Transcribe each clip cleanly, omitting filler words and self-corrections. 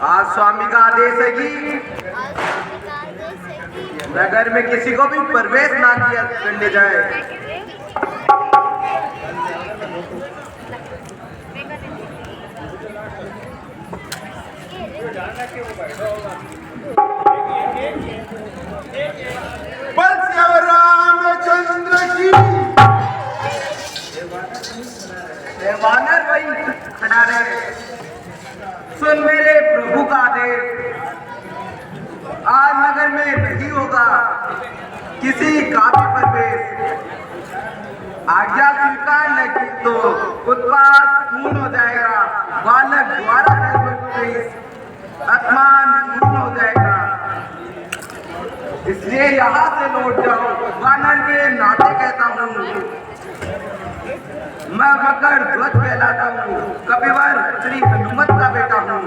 आज स्वामी का आदेश है कि नगर में किसी को भी प्रवेश ना किया करने जाए। बल रामचंद्र की वानर भाई खड़ा रहे, सुन मेरे प्रभु का आदेश। आज नगर में नहीं होगा किसी का भी प्रवेश। आज्ञा स्वीकार नहीं तो उत्पात पूर्ण हो जाएगा। बालक द्वारा अपमान पूर्ण हो जाएगा। इसलिए यहाँ से लौट जाओ। वानर के नाते कहता हूँ, मैं मकर ध्वज कहलाता हूँ। कपिवर श्री हनुमत का बेटा हूँ।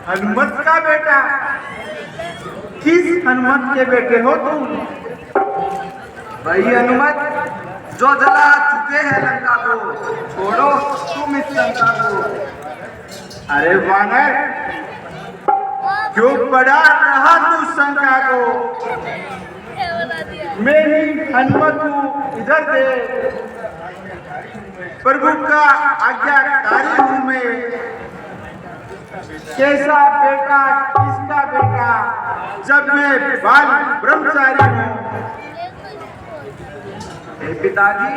हनुमत का बेटा? किस हनुमत के बेटे हो तुम? वही हनुमत जो जला चुके हैं लंका को। छोड़ो तुम इस लंका को। अरे वानर, क्यों पड़ा रहा तू शंका को? मेरी हनुमत हूँ, इधर दे। प्रभु का आज्ञाकारी हूँ मैं। कैसा बेटा, किसका बेटा, जब मैं बाल ब्रह्मचारी हूँ। पिताजी,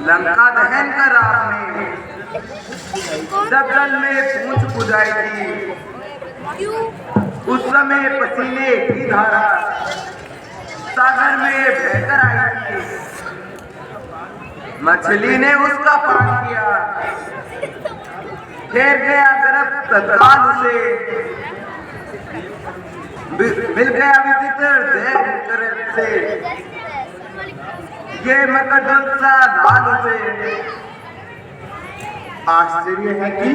लंका दहन कर आपने, जब जल में पूंछ पुजाई थी, उस समय पसीने की धारा सागर में बहकर आई थी। मछली ने उसका पान किया, ठहर गया गर्भ तत्काल उसे। मिल गया विचित्र देह से, ये मकरध्वज सा लाल उसे। आश्चर्य है कि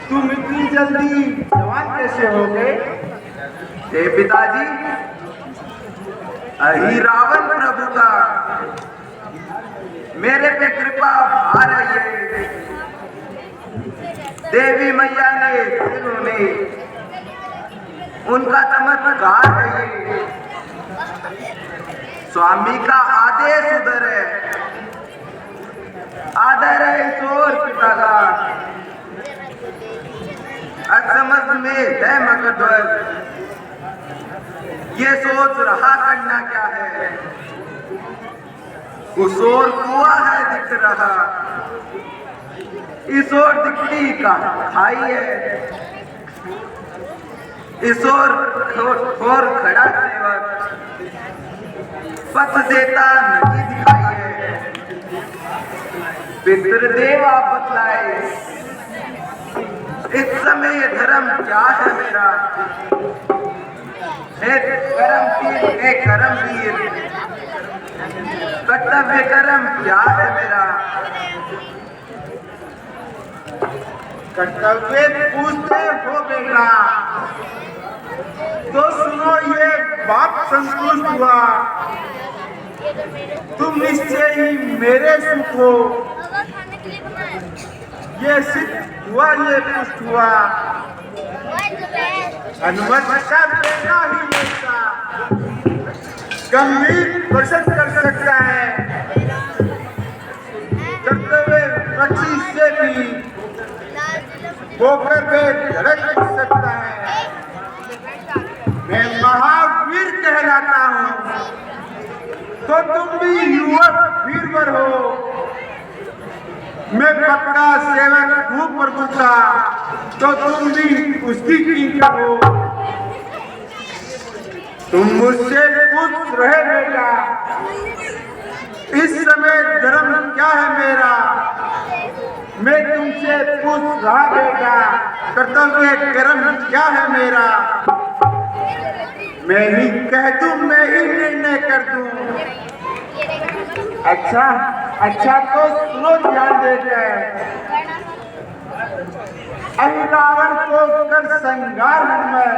तुम इतनी जल्दी जवान कैसे हो गए? पिताजी, अही रावण प्रभु का मेरे पे कृपा आ रही है। देवी मैया ने जिन्होंने उनका चमत्कार है ये। स्वामी का आदेश उधर है, आदर है ईश्वर पिता का। असमझ में है मकरध्वज, ये सोच रहा करना क्या है। उस ओर कुआं है दिख रहा, इस ओर दिखती का खाई है। इस ओर खोर खड़ा सेवक पथ देता नहीं दिखाई है। पितृदेव आप बतलाए, इस समय धर्म क्या है मेरा। कर्मवीर, कर्तव्य कर्म क्या है मेरा। कर्तव्य पूछते हो बेटा, तो सुनो ये बात संतुष्ट हुआ। तुम निश्चय ही मेरे सुख हो, ये सिद्ध हुआ, ये पुष्ट हुआ। हनुमत का बेटा ही बेटा गंभीर प्रश्न कर सकता है। कर्तव्य पक्षी से भी होकर वे धड़क सकता है। मैं महावीर कहलाता हूँ, तो तुम भी युवक वीरवर हो। मैं पक्का सेवक हूँ प्रभु का, तो तुम भी उसकी कीमत हो। तुम मुझसे पूछ रहे बेटा, इस समय धर्म क्या है मेरा। मैं तुमसे पूछ रहा बेटा, कर्तव्य कर्म क्या है मेरा। मैं ही कह दूं, मैं ही निर्णय कर दूं। अच्छा अच्छा, तो सुनो ध्यान देकर। रावण को कर संगार में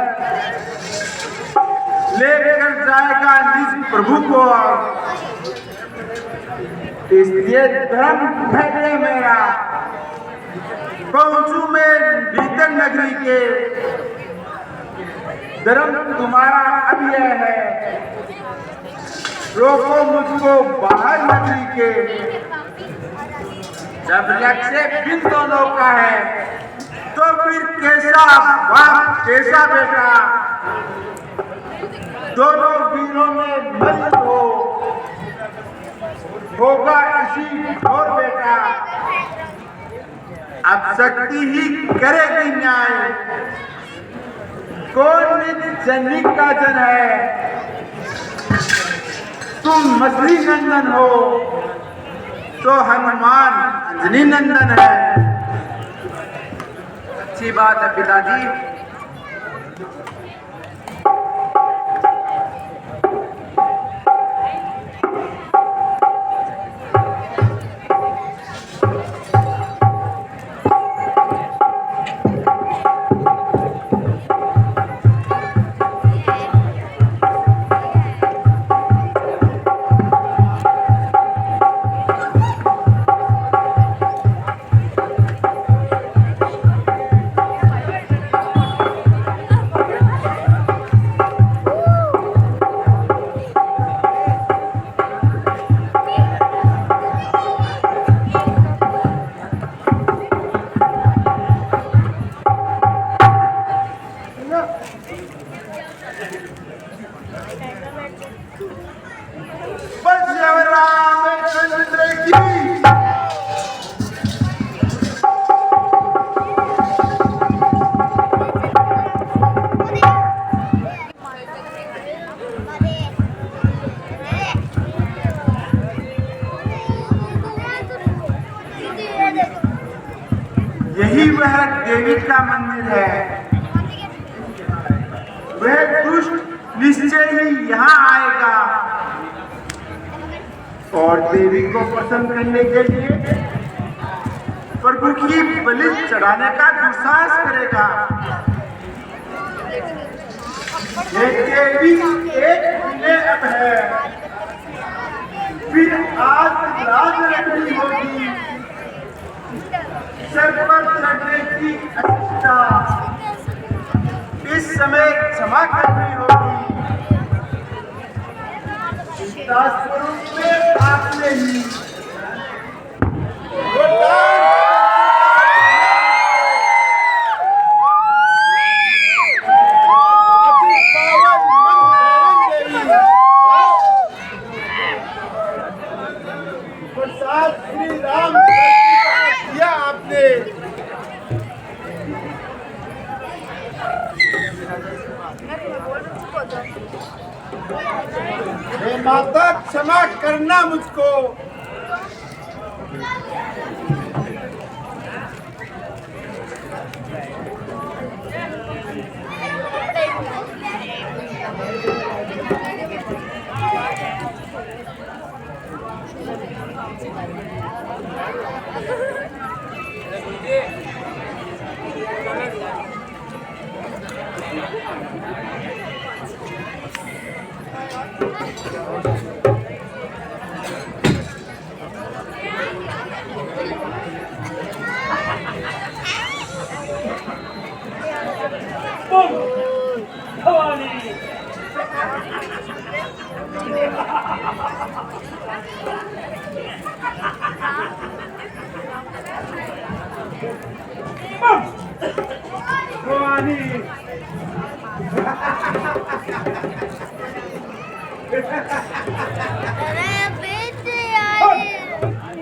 लेकर जाएगा निज प्रभु को। इसलिए धर्म भैले मेरा पहुंचू मैं भीतर नगरी के। धर्म तुम्हारा अब यह है, रोको मुझको बाहर नगरी के। जब लक्ष्य बिन दोनों का है तो फिर कैसा बाप कैसा बेटा। दोनों वीरों में मलिन होगा इसी और बेटा। अब शक्ति ही करेगी न्याय, कौन जननी का जन है। तुम मछली नंदन हो तो हनुमान अंजनी नंदन है। अच्छी बात है पिताजी। यही वह देवी का मंदिर है। वह दुष्ट निश्चय ही यहाँ आएगा और देवी को प्रसन्न करने के लिए प्रभु की बलि चढ़ाने का दुस्साहस करेगा। ये देवी एक विनय अब है, फिर आज राज रखनी होगी। सर पर चढ़ने की अधिष्ठा इस समय क्षमा करनी होगी। सीता स्वरूप में आपने ही श्री राम किया आपने। हे माता क्षमा करना मुझको।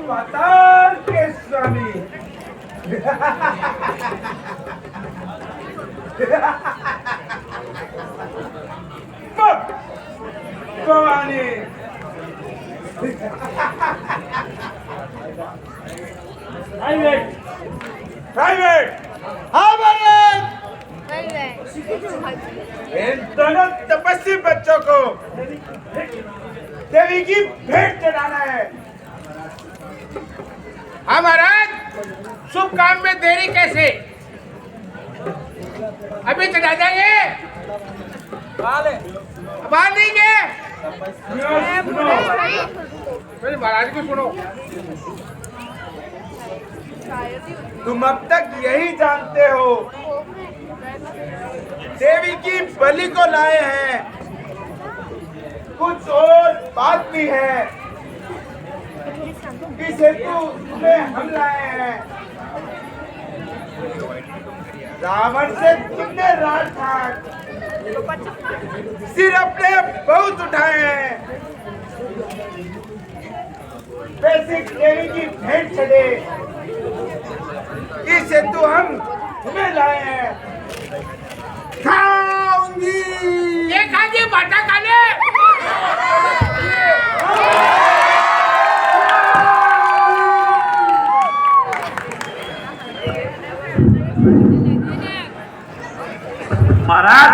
पाताल के स्वामी भवानी प्राइवेट इन दोनों तपस्वी बच्चों को देवी की भेंट चढ़ाना है। हाँ महाराज, शुभ काम में देरी कैसे? अभी चढ़ा जाएंगे। बाल नहीं गए मेरे महाराज को सुनो। तुम अब तक यही जानते हो देवी की बलि को लाए हैं, कुछ और बात भी है। इस हेतु तुम्हें हम लाए हैं। रावण से तुमने राज ठाट सिर अपने बहुत उठाए हैं। वैसे देवी की भेंट चले, इस हेतु हम तुम्हें लाए हैं। खाऊंगी ये खाइए बाटा खाने। महाराज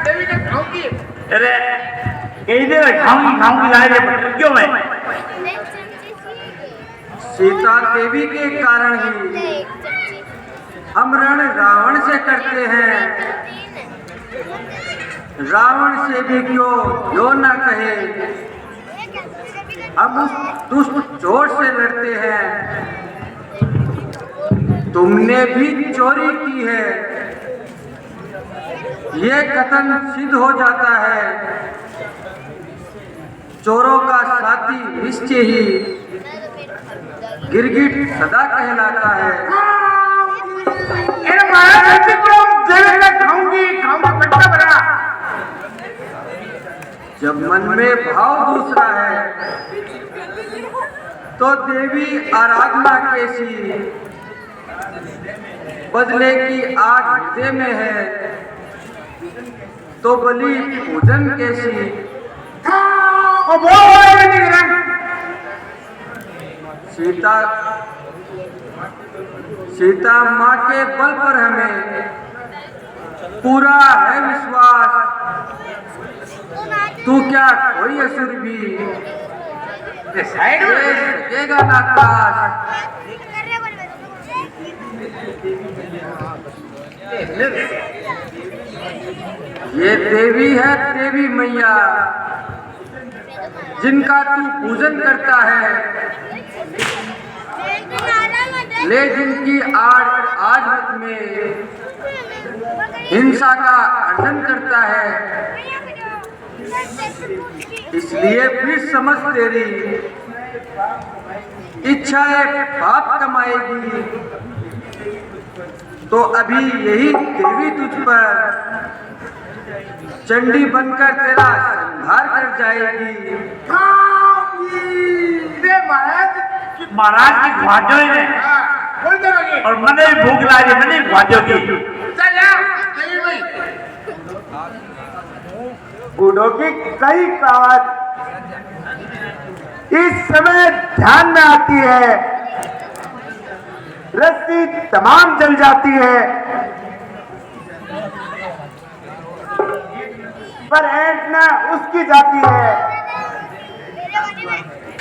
देवी ने खाऊंगी। अरे कही दे खाऊंगी खाऊंगी लाए थे क्यों मैं सीता देवी के कारण ही हम रण रावण से करते हैं। रावण से भी क्यों ना कहे, हम उस दुष्ट चोर से लड़ते हैं। तुमने भी चोरी की है, ये कथन सिद्ध हो जाता है। चोरों का साथी निश्चय ही गिरगिट सदा कहलाता है। अरे महाराज देवी ने खाऊंगी खाऊंगा बट्टा बड़ा। जब मन में भाव दूसरा है तो देवी आराधना कैसी, बदले की आग हृदय में है तो बलि पूजन कैसी। सीता माँ के बल पर हमें पूरा है विश्वास। तू क्या कोई असुर भी साइड ले सकेगा ना काश। ये देवी है देवी मैया जिनका तू पूजन करता है, ले जिनकी आड़ में हिंसा का अर्जन करता है। इसलिए फिर समझ तेरी इच्छाएं पाप कमाएगी तो अभी यही देवी तुझ पर चंडी बनकर तेरा संहार कर जाएगी। महाराज की ख्वाजों ने बोलते रहिए। और मैंने भी भूख लाई, मैंने भी ख्वाजों की। चल जाओ देवी भाई। बूढ़ों की कई बात इस समय ध्यान में आती है। रस्सी तमाम जल जाती है, पर ऐंठना उसकी जाती है।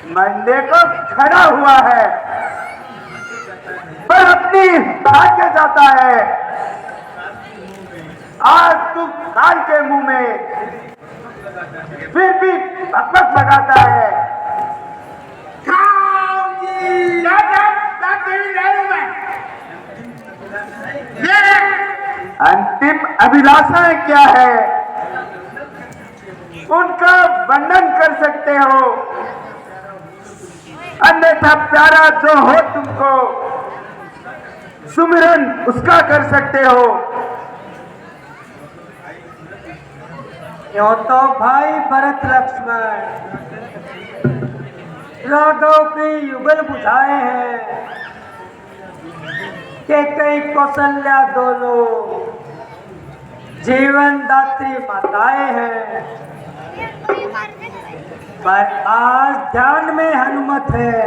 मंडे को खड़ा हुआ है पर अपनी भाग्य जाता है। आज तू काल के मुंह में फिर भी भकभक लगाता है। अंतिम अभिलाषाएं क्या है उनका वर्णन कर सकते हो, अन्यथा प्यारा जो हो तुमको सुमिरन उसका कर सकते हो। यो तो भाई भरत लक्ष्मण राघव के युगल बुझाए हैं कि कई कौशल्या दोनों जीवन दात्री माताएं हैं, पर आज ध्यान में हनुमत है।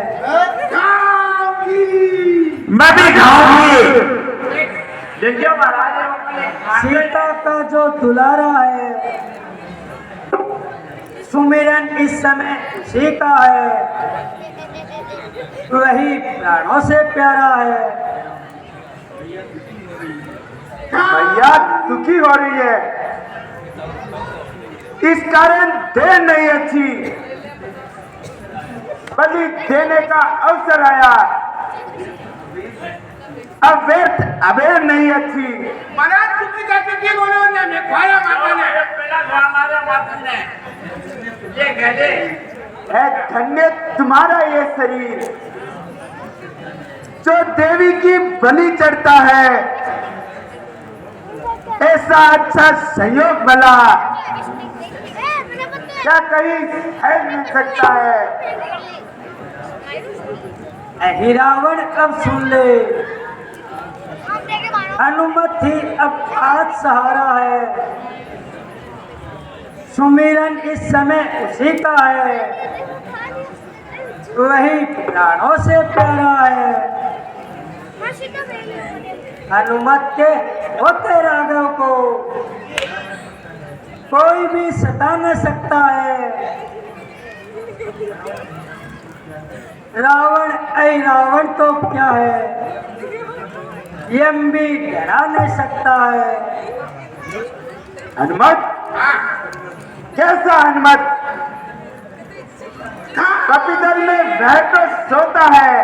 मैं भी खाऊंगी। देखिए महाराज, सीता का जो दुलारा है सुमिरन इस समय उसी का है, वही प्राणों से प्यारा है। भैया दुखी हो रही है, इस कारण देर नहीं अच्छी, बलि देने का अवसर आया, अब व्यर्थ अबेर नहीं अच्छी। महाराज दुखी जाके की बोलो ने मैं खाया माता ने पेड़ा मारे माता ने ये गले है धन्य तुम्हारा ये शरीर जो देवी की बलि चढ़ता है, ऐसा अच्छा संयोग भला क्या कहीं है मिल सकता है। ऐ रावण अब सुन ले, अनुमति अब आज सहारा है, सुमिरन इस समय उसी का है, वही प्राणों से प्यारा है। हनुमत के होते राघव को कोई भी सता न सकता है। रावण ऐ रावण तो क्या है, यम भी डरा नहीं सकता है। हनुमत, कैसा हनुमत, कपिदल में वह तो सोता है,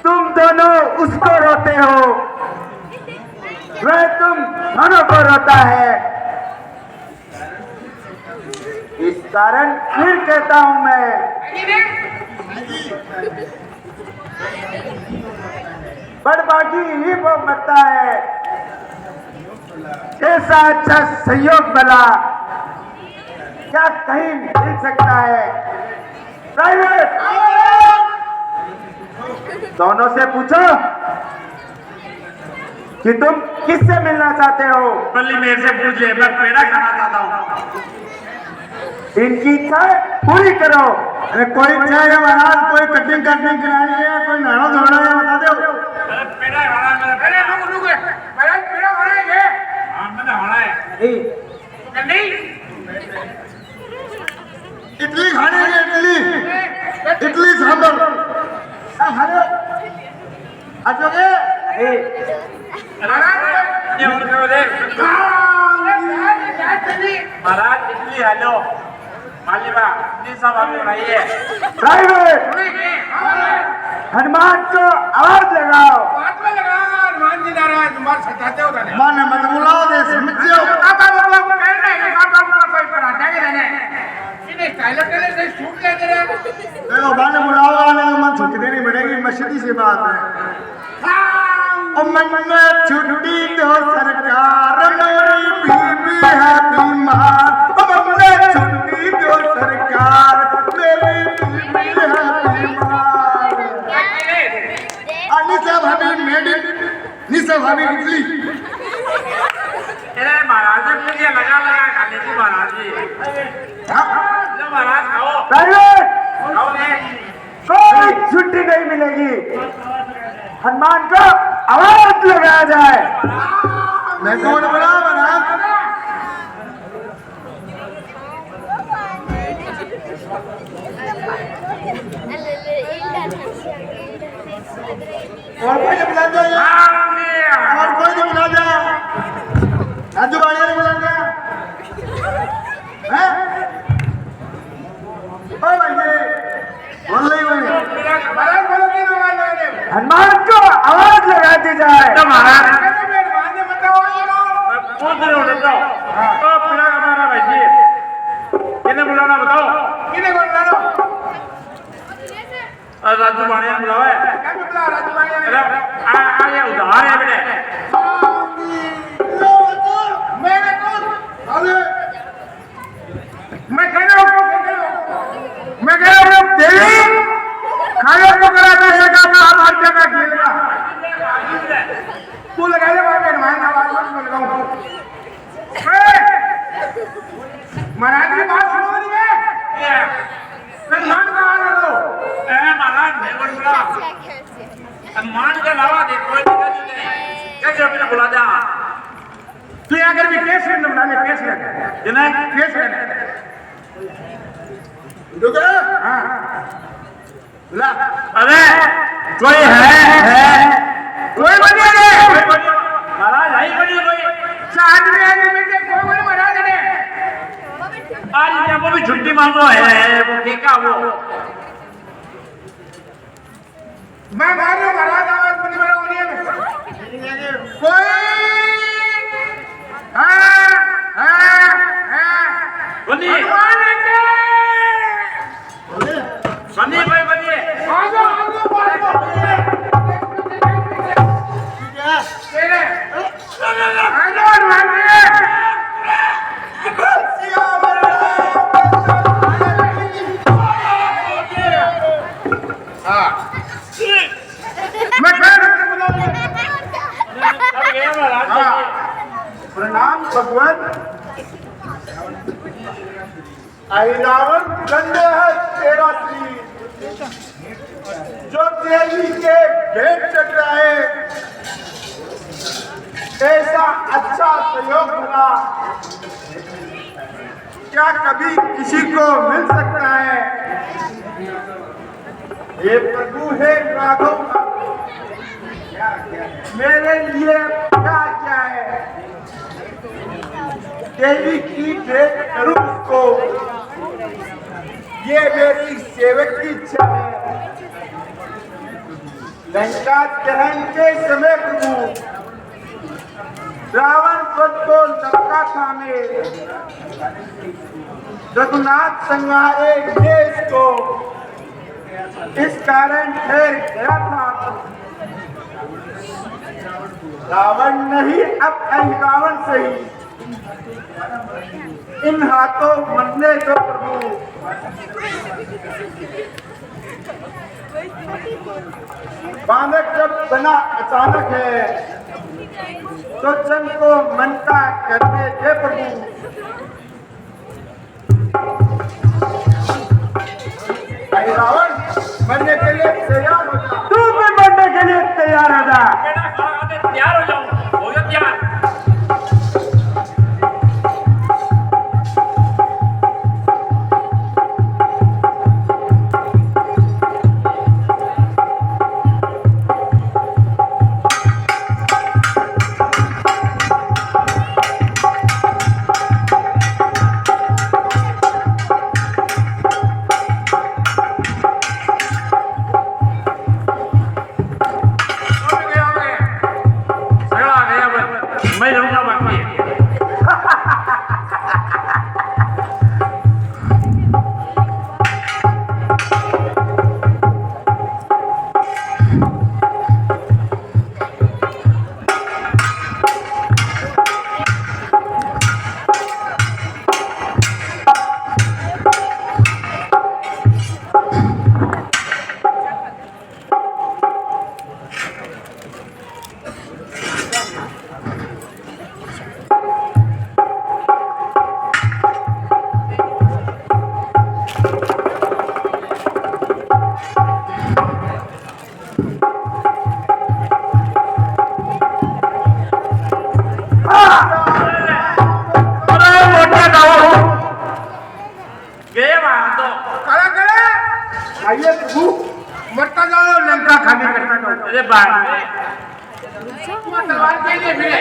तुम दोनों उसको रोते हो, वह तुम दोनों को रोता है। इस कारण फिर कहता हूं मैं, बड़बागी ही वो मरता है, ऐसा अच्छा संयोग भला क्या कहीं मिल सकता है। प्राइवेट दोनों से पूछो कि तुम किससे मिलना चाहते हो। बल्ली मेरे से पूछ ले, मैं पेड़ा खाना चाहता हूँ। इनकी इच्छा पूरी करो। अरे कोई इच्छा है महाराज, कोई कटिंग करानी है, कोई नहाना धोना है, बता दो। अरे पेड़ा खाना मेरा अरे रुक महाराज पेड़ा खाएंगे हां मैंने खाना है नहीं इडली खाने है, इडली सांभर खाने आजोगे। महाराज ये उनको दे महाराज इडली हेलो मालिबा इडली सब आप बनाइए। प्राइवेट हनुमान को आवाज लगाओ। बात में लगाओ हनुमान जी नारायण तुम्हारे सताते हो ना माने मत बुलाओ दे, समझियो। आप लोग कह रहे हैं आप कोई पराठा के रहने इन्हें स्टाइल के लिए शूट ले दे रहे देखो माने बुलाओ वाले मन छुट्टी देनी पड़ेगी, मशीनी सी बात है। ओ मन में छुट्टी दो सरकार, मेरी बीबी है बीमार। ओ मन में छुट्टी दो सरकार, मेरी बीबी है बीमार। निशा भाभी मेडिक, निशा भाभी इडली। अरे महाराज जी मुझे लगा खाने की महाराज जी जो महाराज खाओ प्राइवेट खाओ ने कोई छुट्टी नहीं मिलेगी, हनुमान को आवाज लगाया जाए। मैं कौन बोला महाराज? और कोई नहीं बुला दिया, और कोई नहीं बुला दिया, राजू बाड़िया ने बुला दिया हैं? ओ भाई जी बोल रही हो महाराज बोलो कि ना वाले हनुमान को आवाज लगा दी जाए। तो महाराज माने बताओ कौन से हो बताओ तो पिला हमारा भाई जी किने बुलाना बताओ किने को बुलाना राजू बाणिया बुलाओ है क्या बुला राजू बाणिया अरे आ ये उधार है बेटे मैंने कौन अरे मैं कह रहा हूं देवी खाने को कराता है का महाभारत का खेल का तू लगा ले वहां पे मान आवाज में लगाऊं महाराज की बात सुनो नहीं है मान का आ रहा हो ए महाराज मैं बोल रहा मान के लावा दे कोई दिक्कत नहीं कैसे अपने बुला जा तू यहां कर भी केस है बुला ले केस है जिन्हें केस है रुको। हां ला अरे कोई है कोई बनिए महाराज आई बनी कोई चांद में आने में से कोई महाराज ने आज जब वो भी छुट्टी मांगो है वो देखा वो मैं मारो महाराज आवाज बनी बना उन्हीं में कोई बनी भगवान ने बनी भाई बनिए आगो तेरे आगो प्रणाम भगवान रावण गंदे है तेरा श्री जो देवी के भेंट चढ़ रहा है ऐसा अच्छा सहयोग भला क्या कभी किसी को मिल सकता है ये प्रभु है राघव मेरे लिए क्या क्या है देवी की भेंट करूं उसको ये मेरी सेवक की इच्छा है लंका दहन के समय प्रभु रावण को लंका था में रघुनाथ संहारे देश को इस कारण ठहर गया था रावण नहीं अब रावण से ही इन हाथों मरने दो प्रभु बालक जब बना अचानक है तो जन को मन का करने दे प्रभु रावण मरने के लिए तैयार हो जा तू भी मरने के लिए तैयार हो जा तैयार हो जाऊं हो गया तैयार मैं रहूंगा बाकी आइए प्रभु मरता जाओ लंका खाली करता जाओ अरे बाप रे तलवार के लिए